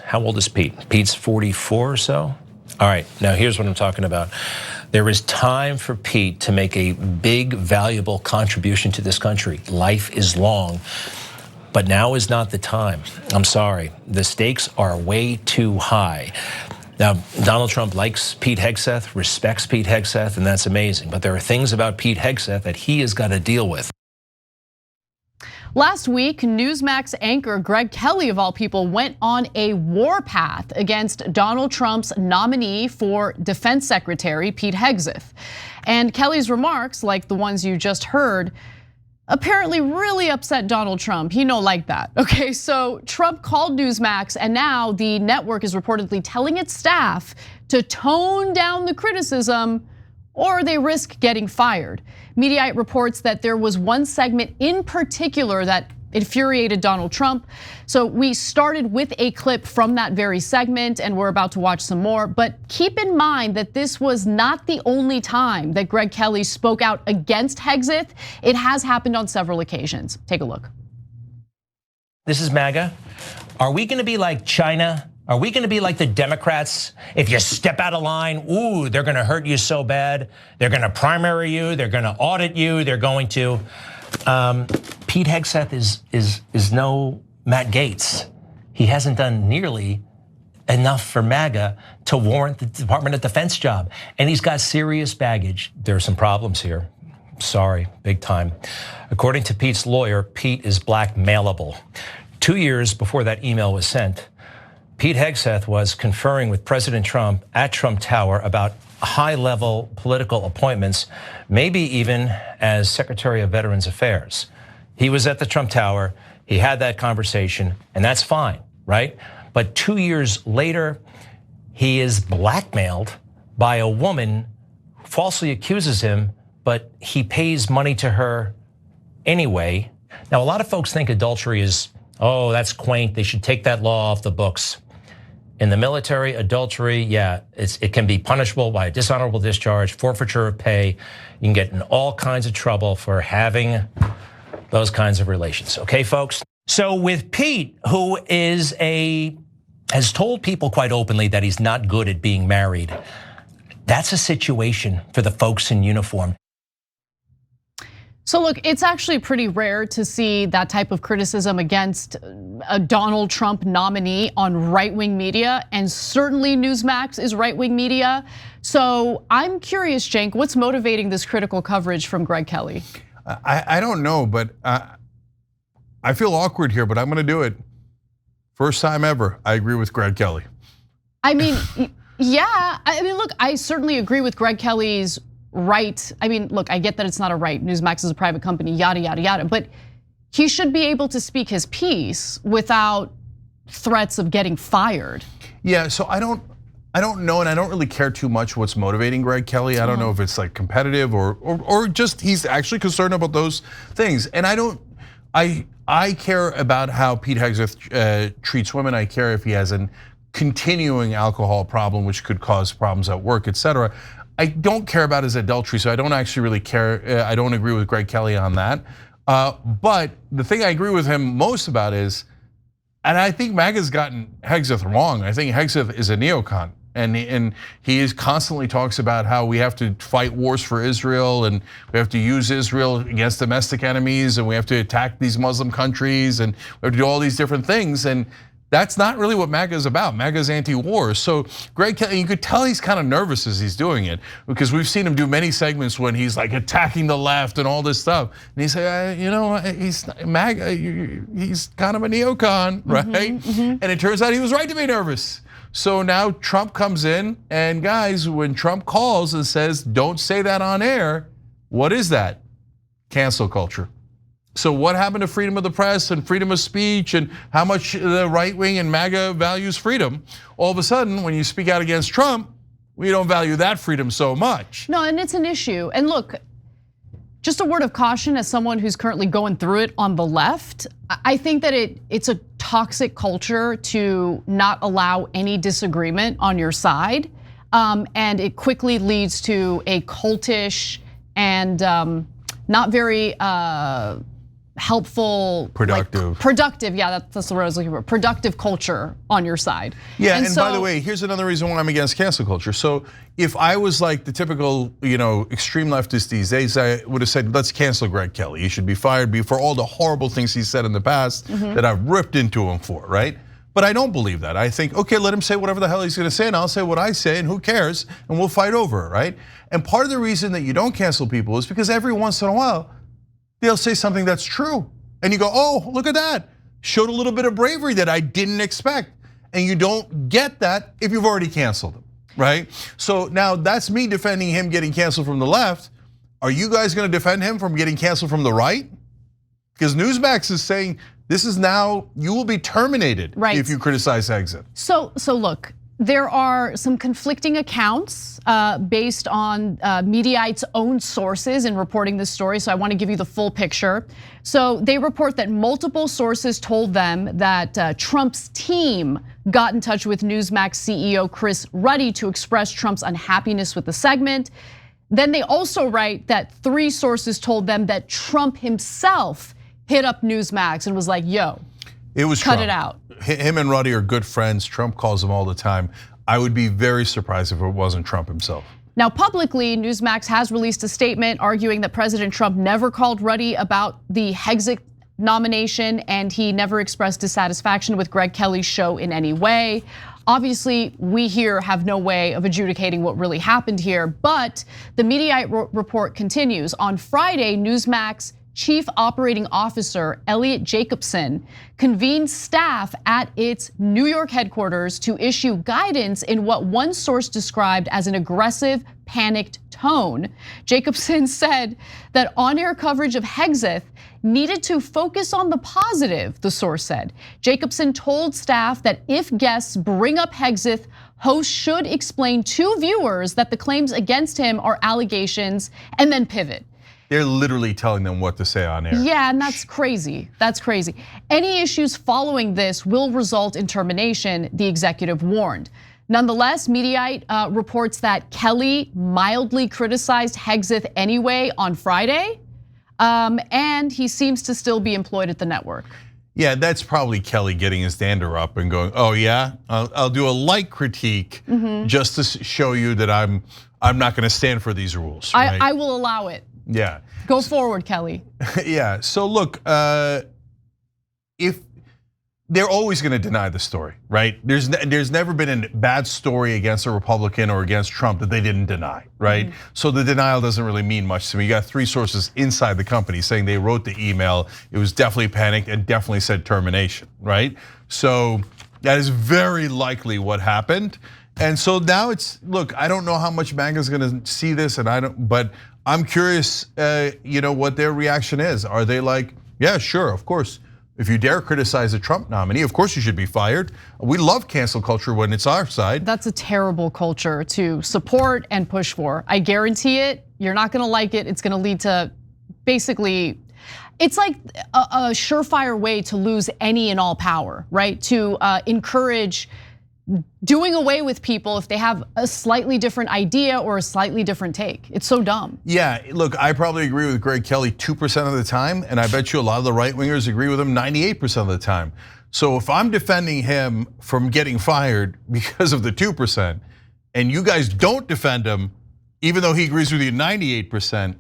How old is Pete? Pete's 44 or so? All right, now here's what I'm talking about. There is time for Pete to make a big, valuable contribution to this country. Life is long, but now is not the time. I'm sorry, the stakes are way too high. Now, Donald Trump likes Pete Hegseth, respects Pete Hegseth, and that's amazing. But there are things about Pete Hegseth that he has got to deal with. Last week, Newsmax anchor Greg Kelly, of all people, went on a warpath against Donald Trump's nominee for Defense Secretary, Pete Hegseth. And Kelly's remarks, like the ones you just heard, apparently really upset Donald Trump. He no like that. Okay, so Trump called Newsmax, and now the network is reportedly telling its staff to tone down the criticism or they risk getting fired. Mediaite reports that there was one segment in particular that infuriated Donald Trump. So we started with a clip from that very segment, and we're about to watch some more. But keep in mind that this was not the only time that Greg Kelly spoke out against Hegseth. It has happened on several occasions. Take a look. This is MAGA. Are we going to be like China? Are we going to be like the Democrats? If you step out of line, ooh, they're going to hurt you so bad. They're going to primary you. They're going to audit you. They're going to. Pete Hegseth is no Matt Gaetz. He hasn't done nearly enough for MAGA to warrant the Department of Defense job. And he's got serious baggage. There are some problems here. Sorry, big time. According to Pete's lawyer, Pete is blackmailable. 2 years before that email was sent, Pete Hegseth was conferring with President Trump at Trump Tower about high-level political appointments, maybe even as Secretary of Veterans Affairs. He was at the Trump Tower, he had that conversation, and that's fine, right? But 2 years later, he is blackmailed by a woman who falsely accuses him, but he pays money to her anyway. Now, a lot of folks think adultery is, oh, that's quaint, they should take that law off the books. In the military, adultery, yeah, it can be punishable by a dishonorable discharge, forfeiture of pay. You can get in all kinds of trouble for having those kinds of relations. Okay, folks? So with Pete, who has told people quite openly that he's not good at being married, that's a situation for the folks in uniform. So look, it's actually pretty rare to see that type of criticism against a Donald Trump nominee on right-wing media, and certainly Newsmax is right-wing media. So I'm curious, Cenk, what's motivating this critical coverage from Greg Kelly? I don't know, but I feel awkward here, but I'm gonna do it. First time ever, I agree with Greg Kelly. I mean, yeah, I mean, look, I certainly agree with Greg Kelly's right. I mean, look, I get that it's not a right. Newsmax is a private company, yada, yada, yada. But he should be able to speak his piece without threats of getting fired. Yeah, so I don't know, and I don't really care too much what's motivating Greg Kelly. I don't know if it's like competitive or just he's actually concerned about those things. And I care about how Pete Hegseth treats women. I care if he has a continuing alcohol problem, which could cause problems at work, et cetera. I don't care about his adultery, so I don't actually really care. I don't agree with Greg Kelly on that. But the thing I agree with him most about is, and I think MAGA's gotten Hegseth wrong. I think Hegseth is a neocon, and he constantly talks about how we have to fight wars for Israel, and we have to use Israel against domestic enemies, and we have to attack these Muslim countries, and we have to do all these different things. And that's not really what MAGA is about. MAGA is anti-war. So Greg Kelly, you could tell he's kind of nervous as he's doing it, because we've seen him do many segments when he's like attacking the left and all this stuff. And he say, you know, he's MAGA, he's kind of a neocon, right? And it turns out he was right to be nervous. So now Trump comes in, and guys, when Trump calls and says, don't say that on air, what is that? Cancel culture. So what happened to freedom of the press and freedom of speech, and how much the right wing and MAGA values freedom? All of a sudden, when you speak out against Trump, we don't value that freedom so much. No, and it's an issue. And look, just a word of caution as someone who's currently going through it on the left, I think that it's a toxic culture to not allow any disagreement on your side. And it quickly leads to a cultish and not very helpful, productive, yeah, that's the word I was looking for. Productive culture on your side. Yeah, and by the way, here's another reason why I'm against cancel culture. So if I was like the typical, extreme leftist these days, I would have said, let's cancel Greg Kelly. He should be fired for all the horrible things he said in the past that I've ripped into him for, right? But I don't believe that. I think, okay, let him say whatever the hell he's gonna say, and I'll say what I say, and who cares? And we'll fight over it, right? And part of the reason that you don't cancel people is because every once in a while, they'll say something that's true. And you go, oh, look at that. Showed a little bit of bravery that I didn't expect. And you don't get that if you've already canceled him, right? So now that's me defending him getting canceled from the left. Are you guys gonna defend him from getting canceled from the right? Because Newsmax is saying this is now, you will be terminated if you criticize Hegseth. So look, there are some conflicting accounts based on Mediaite's own sources in reporting this story, so I want to give you the full picture. So they report that multiple sources told them that Trump's team got in touch with Newsmax CEO Chris Ruddy to express Trump's unhappiness with the segment. Then they also write that 3 sources told them that Trump himself hit up Newsmax and was like, yo, it was cut Trump. It out. Him and Ruddy are good friends. Trump calls him all the time. I would be very surprised if it wasn't Trump himself. Now, publicly, Newsmax has released a statement arguing that President Trump never called Ruddy about the Hegseth nomination, and he never expressed dissatisfaction with Greg Kelly's show in any way. Obviously, we here have no way of adjudicating what really happened here, but the Mediaite report continues. On Friday, Newsmax Chief Operating Officer Elliot Jacobson convened staff at its New York headquarters to issue guidance in what one source described as an aggressive, panicked tone. Jacobson said that on-air coverage of Hegseth needed to focus on the positive, the source said. Jacobson told staff that if guests bring up Hegseth, hosts should explain to viewers that the claims against him are allegations and then pivot. They're literally telling them what to say on air. Yeah, and that's crazy. That's crazy. Any issues following this will result in termination, the executive warned. Nonetheless, Mediaite reports that Kelly mildly criticized Hegseth anyway on Friday, and he seems to still be employed at the network. Yeah, that's probably Kelly getting his dander up and going, oh yeah, I'll do a light critique just to show you that I'm not gonna stand for these rules. Right? I will allow it. Yeah. Go forward, Kelly. Yeah, so look, if they're always gonna deny the story, right? There's never been a bad story against a Republican or against Trump that they didn't deny, right? So the denial doesn't really mean much to me. You got 3 sources inside the company saying they wrote the email, it was definitely panicked and definitely said termination, right? So that is very likely what happened. And so now it's, look, I don't know how much MAGA is gonna see this, but I'm curious, what their reaction is. Are they like, yeah, sure, of course. If you dare criticize a Trump nominee, of course you should be fired. We love cancel culture when it's our side. That's a terrible culture to support and push for. I guarantee it, you're not gonna like it. It's gonna lead to basically, it's like a surefire way to lose any and all power, right? To encourage doing away with people if they have a slightly different idea or a slightly different take. It's so dumb. Yeah, look, I probably agree with Greg Kelly 2% of the time, and I bet you a lot of the right wingers agree with him 98% of the time. So if I'm defending him from getting fired because of the 2%, and you guys don't defend him, even though he agrees with you 98%,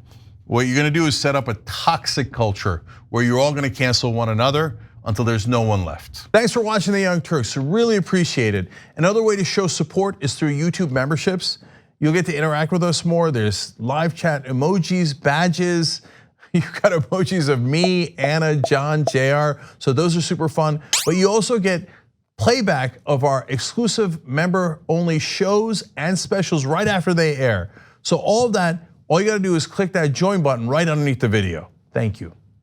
what you're gonna do is set up a toxic culture where you're all gonna cancel one another until there's no one left. Thanks for watching The Young Turks, really appreciate it. Another way to show support is through YouTube memberships. You'll get to interact with us more. There's live chat emojis, badges. You've got emojis of me, Anna, John, JR, so those are super fun. But you also get playback of our exclusive member-only shows and specials right after they air. So all of that, all you gotta do is click that join button right underneath the video. Thank you.